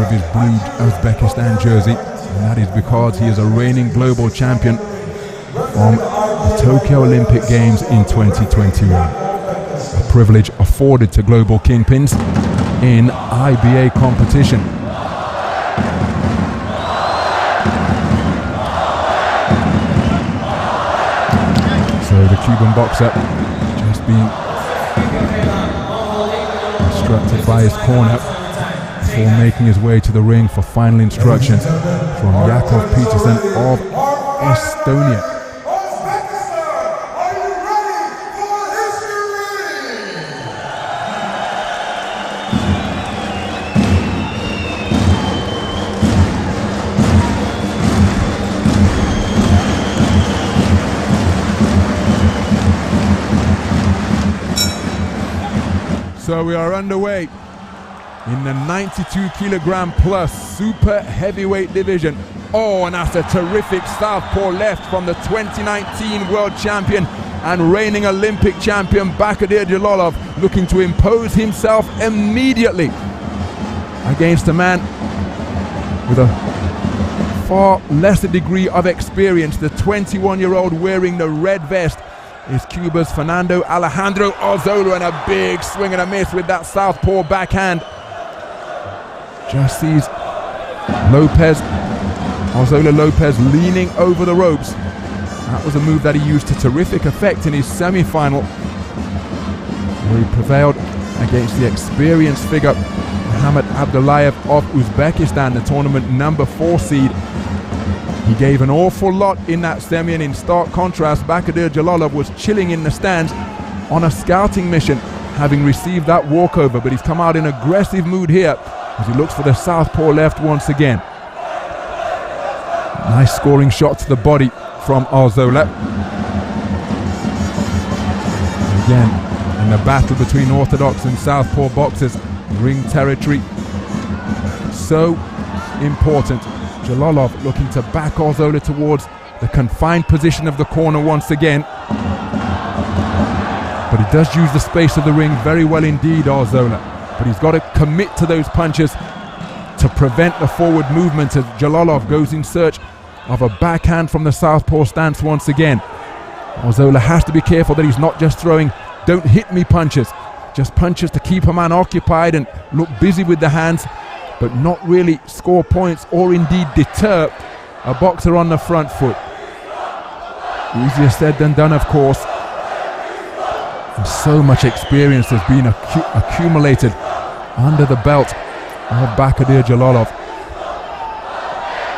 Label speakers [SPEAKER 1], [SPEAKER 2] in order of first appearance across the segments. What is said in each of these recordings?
[SPEAKER 1] of his blue Uzbekistan jersey, and that is because he is a reigning global champion from the Tokyo Olympic Games in 2021. A privilege afforded to global kingpins in IBA competition. So the Cuban boxer just being instructed by his corner before making his way to the ring for final instructions from Yakov Peterson of Estonia. So we are underway in the 92 kilogram plus super heavyweight division. Oh, and that's a terrific southpaw left from the 2019 world champion and reigning Olympic champion Bakhodir Jalolov, looking to impose himself immediately against a man with a far lesser degree of experience. The 21-year-old wearing the red vest is Cuba's Fernando Alejandro Arzola, and a big swing and a miss with that southpaw backhand. Just sees Arzola Lopez leaning over the ropes. That was a move that he used to terrific effect in his semi-final, where he prevailed against the experienced figure Muhammad Abdullayev of Uzbekistan, the tournament number 4 seed. He gave an awful lot in that semi, and in stark contrast, Bakhodir Jalolov was chilling in the stands on a scouting mission, having received that walkover, but he's come out in aggressive mood here as he looks for the southpaw left once again. Nice scoring shot to the body from Arzola. Again, in the battle between orthodox and southpaw boxers, ring territory so important. Jalolov looking to back Arzola towards the confined position of the corner once again. But he does use the space of the ring very well indeed, Arzola. But he's got to commit to those punches to prevent the forward movement as Jalolov goes in search of a backhand from the southpaw stance once again. Arzola has to be careful that he's not just throwing don't hit me punches, just punches to keep a man occupied and look busy with the hands, but not really score points or indeed deter a boxer on the front foot. Easier said than done, of course. And so much experience has been accumulated under the belt of Bakhodir Jalolov.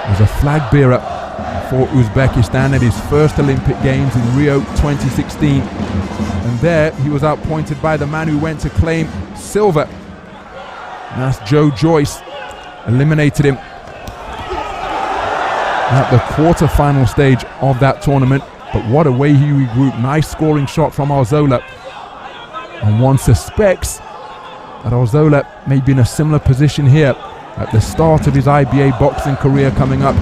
[SPEAKER 1] He was a flag bearer for Uzbekistan at his first Olympic Games in Rio 2016. And there he was outpointed by the man who went to claim silver. And that's Joe Joyce. Eliminated him at the quarter-final stage of that tournament. But what a way he regrouped. Nice scoring shot from Arzola. And one suspects that Arzola may be in a similar position here at the start of his IBA boxing career, coming up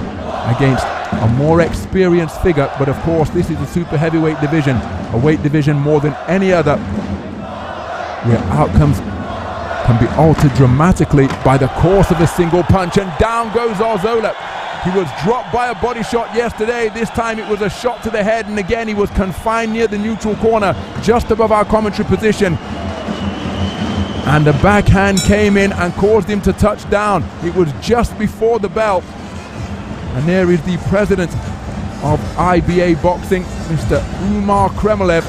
[SPEAKER 1] against a more experienced figure. But of course, this is a super heavyweight division, a weight division more than any other, where outcomes can be altered dramatically by the course of a single punch. And down goes Arzola. He was dropped by a body shot yesterday. This time it was a shot to the head, and again he was confined near the neutral corner, just above our commentary position. And the backhand came in and caused him to touch down. It was just before the bell. And there is the president of IBA boxing, Mr. Umar Kremlev.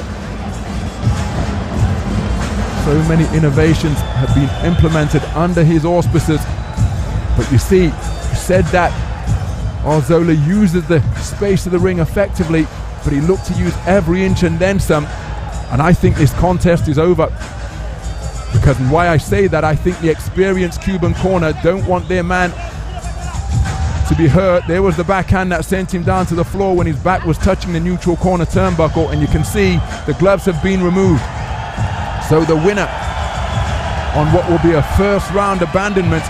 [SPEAKER 1] So many innovations have been implemented under his auspices. But you see, he said that Arzola uses the space of the ring effectively, but he looked to use every inch and then some. And I think this contest is over. Because why I say that, I think the experienced Cuban corner don't want their man to be hurt. There was the backhand that sent him down to the floor when his back was touching the neutral corner turnbuckle, and you can see the gloves have been removed. So the winner on what will be a first round abandonment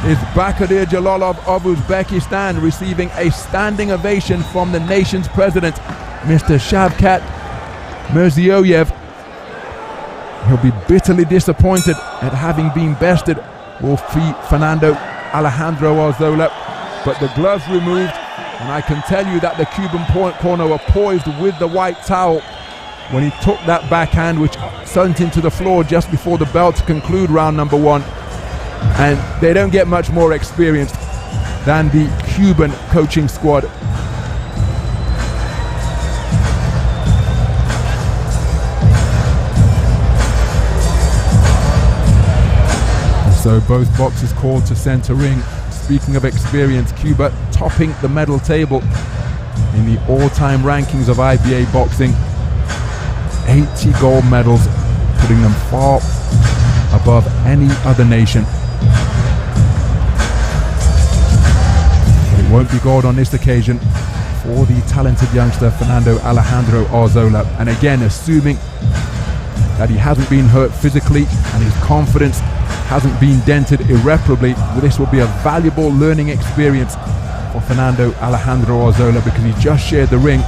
[SPEAKER 1] is Bakhodir Jalolov of Uzbekistan, receiving a standing ovation from the nation's president, Mr. Shavkat Mirziyoyev. He'll be bitterly disappointed at having been bested. Will Fernando Alejandro Arzola, but the gloves removed, and I can tell you that the Cuban corner were poised with the white towel when he took that backhand, which sent him to the floor just before the bell to conclude round number 1. And they don't get much more experienced than the Cuban coaching squad. So both boxers called to center ring. Speaking of experience, Cuba topping the medal table in the all-time rankings of IBA boxing. 80 gold medals, putting them far above any other nation. But it won't be gold on this occasion for the talented youngster Fernando Alejandro Arzola. And again, assuming that he hasn't been hurt physically and his confidence hasn't been dented irreparably, this will be a valuable learning experience for Fernando Alejandro Arzola, because he just shared the ring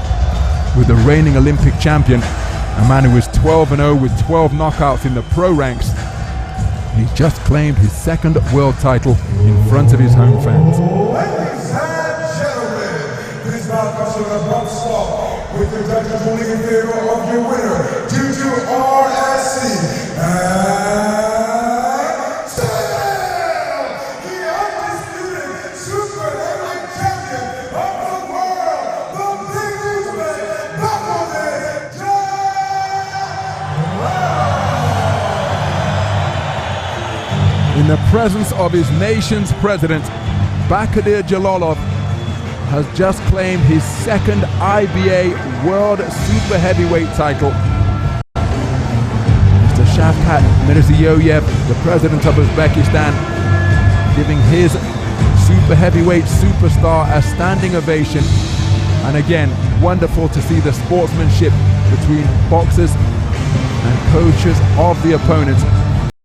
[SPEAKER 1] with the reigning Olympic champion, a man who is 12-0 with 12 knockouts in the pro ranks. And he's just claimed his second world title in front of his home fans.
[SPEAKER 2] Ladies and gentlemen, this bout comes to the bump stop with the judges ruling in favor of your winner due to RSC. And
[SPEAKER 1] in the presence of his nation's president, Bakhodir Jalolov has just claimed his second IBA World Super Heavyweight title. Mr. Shavkat Mirziyoyev, the president of Uzbekistan, giving his super heavyweight superstar a standing ovation. And again, wonderful to see the sportsmanship between boxers and coaches of the opponents.